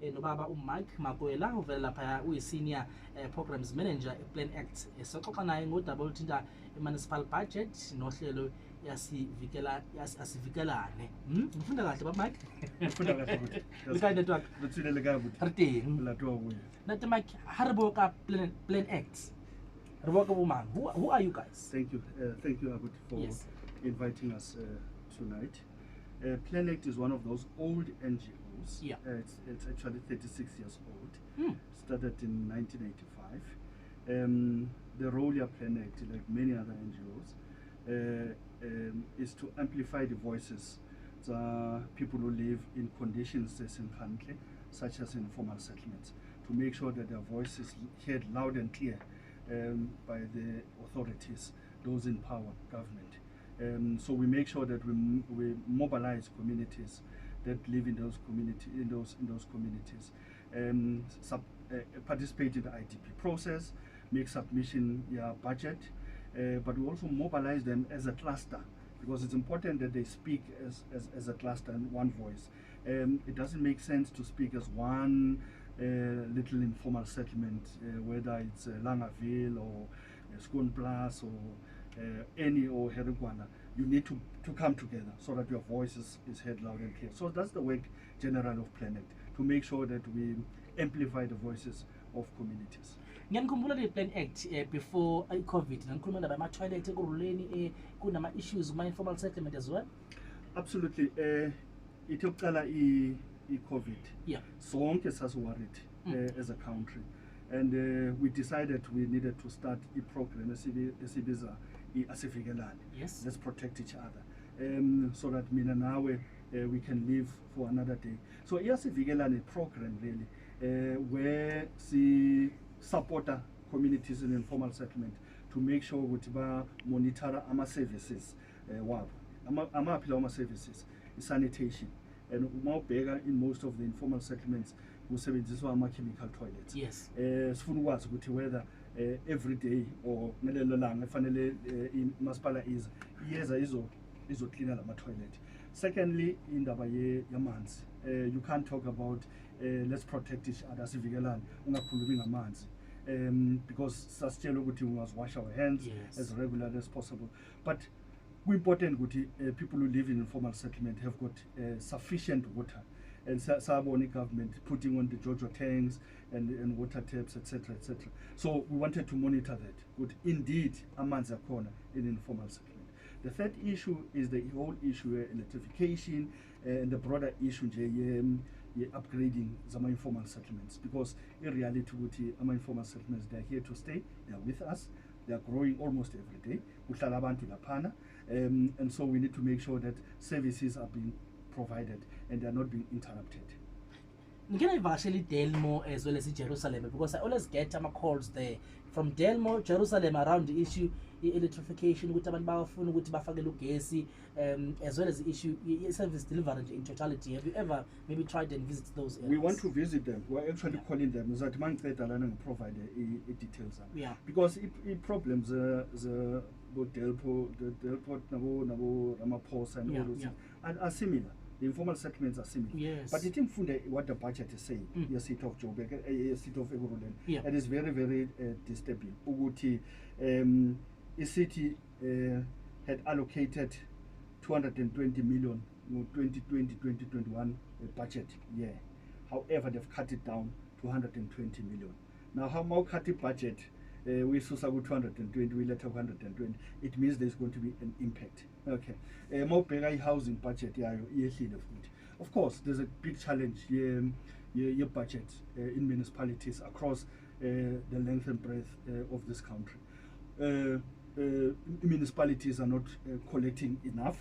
nobaba uMike Makwela uvela lapha uyi-senior programs manager ePlanact. Soxoxa naye ngodaba oluthinta i-municipal budget nohlelo Asivikelane. Ngifunda kahle baba Mike? Ngifunda kahle ukuthi. Lika network. Letsile ka ukuthi. Re teng. Latwa kuya. Nate Mike, ha re bua ka Planact. Re bua ka bo mang? Who are you guys? Thank you Agut for inviting us tonight. Planact is one of those old NGOs. Yeah. It's actually 36 years old. Started in 1985. The role of Planact, like many other NGOs, is to amplify the voices of people who live in conditions such as informal settlements, to make sure that their voice is heard loud and clear by the authorities, those in power, government. So we make sure that we mobilize communities that live in those communities, participate in the IDP process, make submission budget, but we also mobilize them as a cluster, because it's important that they speak as a cluster and one voice. It doesn't make sense to speak as one little informal settlement, whether it's Langaville or Skone Plus or any or Herugwana. You need to come together so that your voice is heard loud and clear. So that's the work general of Planact, to make sure that we amplify the voices of communities. Ngiyakhumbula le Planact before COVID, ngikhuluma ndaba ama toilet ekuruleni kunama issues kuma informal settlement as well. Absolutely. Ithe uqala i-COVID. Yeah. Sonke sasiworried as a country, and we decided we needed to start a program esibiza Asivikelane. Yes. Let's protect each other, so that mina nawe we can live for another day. So Asivikelane program really, where we support communities in informal settlement to make sure ukuthi ba monitor ama services wabo, ama services, sanitation, and umawubheka in most of the informal settlements kusebenziswa ama-chemical toilets. Yes. Sifuna ukwazi ukuthi whether every day or ngelelo langa efanele imasipala iyeza izo-cleana lama-toilet. Secondly, indaba yamanzi, you can't talk about let's protect each other, Asivikelane, ungakhulumi ngamanzi, because sasitshela ukuthi we must wash our hands as regularly as possible. But important ukuthi people who live in informal settlement have got sufficient water, and Saboni government putting on the Jojo tanks and water taps, etc. etc. So we wanted to monitor that. Good, indeed, amanzi akhona in informal settlement. The third issue is the whole issue of electrification and the broader issue upgrading zama informal settlements, because in reality informal settlements, they are here to stay, they are with us, they are growing almost every day, and so we need to make sure that services are being provided and they are not being interrupted. Can I actually Delmo as well as Jerusalem, because I always get calls there from Delmo, Jerusalem, around the issue electrification with Bafun, with Bafagelu, as well as the issue service delivery in totality. Have you ever maybe tried and visit those areas? We want to visit them. We're actually calling them. That man provide details. Yeah. Because problems the Delpo, the Delport, Nabo, Ramaphosa, and all those are similar. The informal settlements are similar. Yes. But you think what the budget is saying, your seat of Joburg, your seat of Egurulen, it is very, very disturbing. Uguti, a city had allocated 220 million in 2020-2021 budget year. However, they've cut it down to 120 million. Now, how more cut the budget? We saw 220, we let 120. It means there's going to be an impact. Okay. More bigger housing budget, of course, there's a big challenge your budget in municipalities across the length and breadth of this country. Municipalities are not collecting enough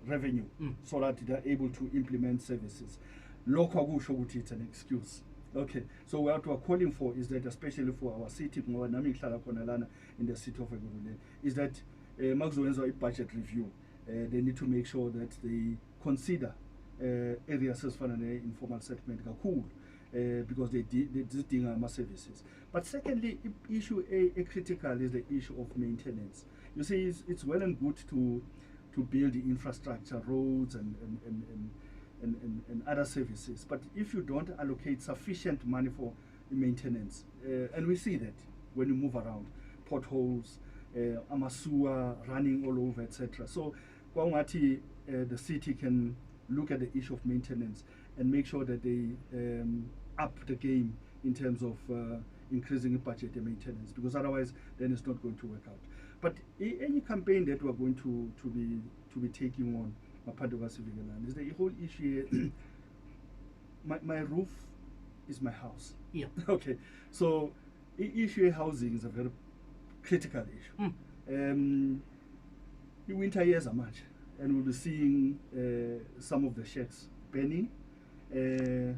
revenue so that they are able to implement services. Local it's an excuse. Okay, so what we are calling for is that, especially for our city, in the city of Egurulen, is that a budget review. They need to make sure that they consider areas as far as informal settlement because they did services. But secondly, issue a critical is the issue of maintenance. You see, it's well and good to build the infrastructure, roads and and other services. But if you don't allocate sufficient money for maintenance, and we see that when you move around, potholes, amasua running all over, etc. So, the city can look at the issue of maintenance and make sure that they up the game in terms of increasing the budget and maintenance, because otherwise then it's not going to work out. But any campaign that we're going to be taking on part of Asivikelane is the whole issue. my roof is my house. Yeah. Okay. So issue housing is a very critical issue. The winter years are much, and we'll be seeing some of the shacks burning. Okay.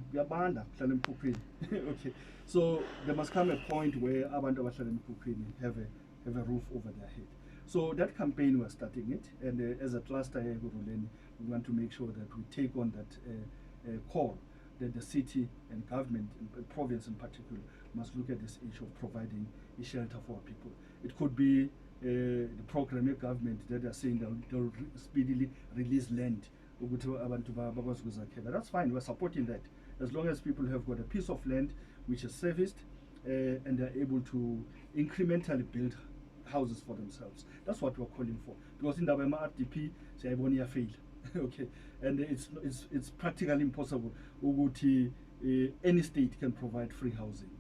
So there must come a point where abantu abahlala emkhukhwini have a roof over their head. So that campaign, we're starting it, and as a cluster here, we want to make sure that we take on that call that the city and government, and province in particular, must look at this issue of providing a shelter for our people. It could be the program of government that are saying they'll speedily release land. That's fine, we're supporting that. As long as people have got a piece of land which is serviced and they're able to incrementally build houses for themselves. That's what we're calling for. Because in the RDP, say fail. Okay, and it's practically impossible. Any state can provide free housing.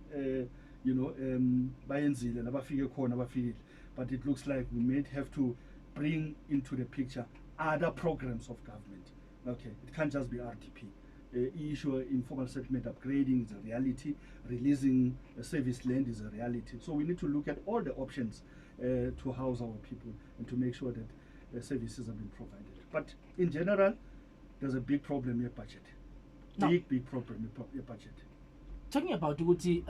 But it looks like we may have to bring into the picture other programs of government. Okay, it can't just be RDP. Issue informal settlement upgrading is a reality. Releasing service land is a reality. So we need to look at all the options to house our people and to make sure that services are being provided. But in general, there's a big problem in budget. No. Big problem in budget. Talking about the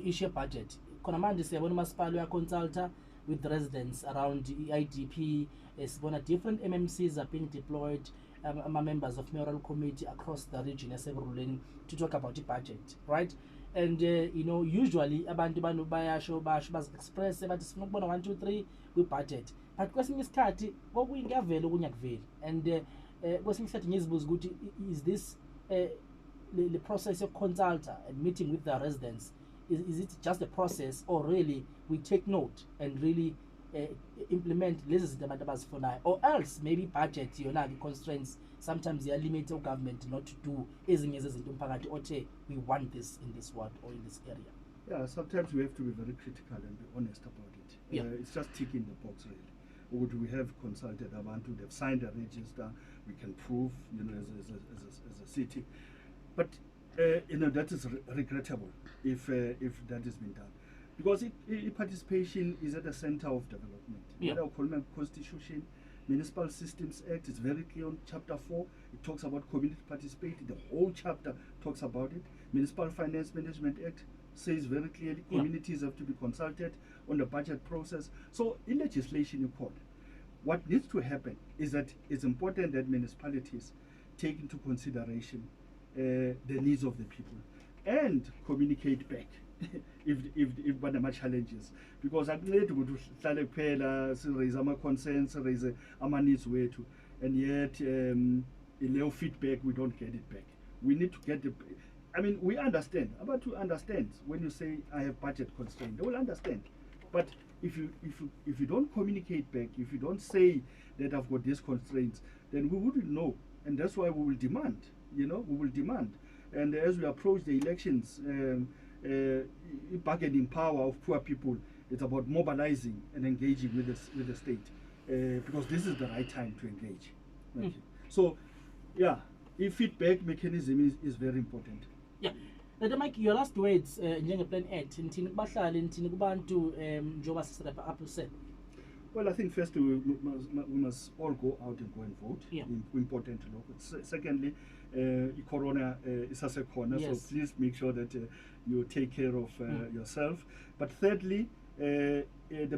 issue budget, Konamandi siyabona umasipala uyaconsulta with the residents around IDP. Sibona different MMCs are being deployed, members of mayoral committee across the region to talk about the budget, right? And usually abantu bayasho express bathi sifuna ukubona 1 2 3 kwi-budget, but kwesinye isikhathi kokuyingavela okunyakuveli, and kwesinye isikhathi ngizibuza ukuthi is this the process of consulta and meeting with the residents, is it just a process, or really we take note and really implement lezi zinto abantu abazifunayo, or else maybe budget yona the constraints sometimes they limit the government not to do ezinye zezinto umphakathi othe we want this in this ward or in this area? Yeah, sometimes we have to be very critical and be honest about it. Yeah. It's just ticking the box, really. Would we have consulted abantu, they've signed a register, we can prove, as a city. But that is regrettable if that has been done, because participation is at the center of development. Yeah. Our Constitution, Municipal Systems Act is very clear on Chapter 4. It talks about community participation. The whole chapter talks about it. Municipal Finance Management Act says very clearly communities have to be consulted on the budget process. So in legislation you call, what needs to happen is that it's important that municipalities take into consideration the needs of the people and communicate back if one of my challenges, because I need to raise our concerns, raise our needs way too, and yet in feedback we don't get it back. We need to get the, I mean, we understand, about to understand when you say I have budget constraint, they will understand. But if you don't communicate back, if you don't say that I've got these constraints, then we wouldn't know, and that's why we will demand. We will demand. And as we approach the elections, bargaining power of poor people, it's about mobilizing and engaging with the state, because this is the right time to engage. Okay. So, yeah, feedback mechanism is very important. Yeah. Now, Mike, your last words, Planact, nthini kubahlali, nthini kubantu njengoba sisirepha upset. Well, I think first we must all go out and go and vote. Yeah. Important to know. Secondly, Corona is as a corner, yes. So please make sure that you take care of yourself. But thirdly, the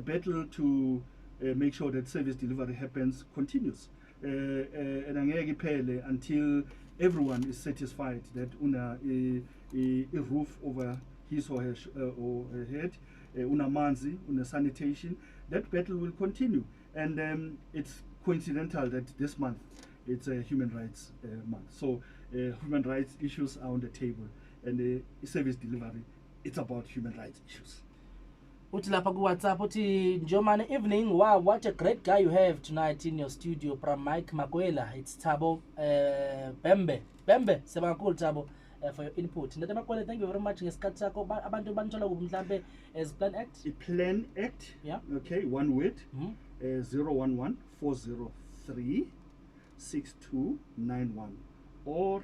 battle to make sure that service delivery happens continues. And until everyone is satisfied that a roof over his or her head, una manzi, una sanitation, that battle will continue. And it's coincidental that this month it's a human rights month. So human rights issues are on the table, and service delivery, it's about human rights issues. Uthi lapha ku WhatsApp uthi Njomane evening, wow, what a great guy you have tonight in your studio, from Mike Makwela. It's Thabo Bembe siyabonga kakhulu Thabo for your input. Ndata Makwela, thank you very much ngesikhathi sakho. Abantu banithola kuphi mhlambe as Planact? Planact, yeah, okay, one word, 011-403-6291, or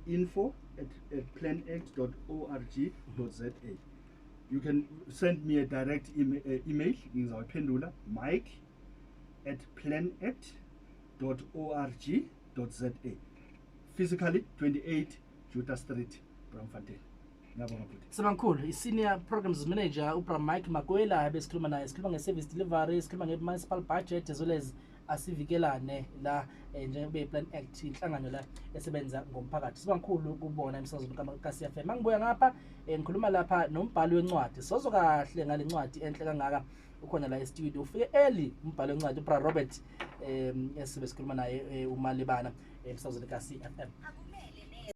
info at planact.org.za. You can send me a direct email, ngizawuphendula, mike@planact.org.za. Physically 28 Juta Street, Braamfontein. Sibonga i-senior programs manager Mike Makwela besikhuluma naye, sikhuluma nge-service delivery, sikhuluma nge-municipal budget as well as Asivikelane la njengobe Planact inhlangano la esebenza ngomphakathi. Sibonga ukubona emsakazweni KasieFM. Mangibuya ngapha ngikhuluma lapha nombhali wencwadi. Sozo kahle ngale ncwadi enhle kangaka ukhona la e-studio. Ufike early umbhali wencwadi Robert esibe sikhuluma naye umalibana emsakazweni KasieFM.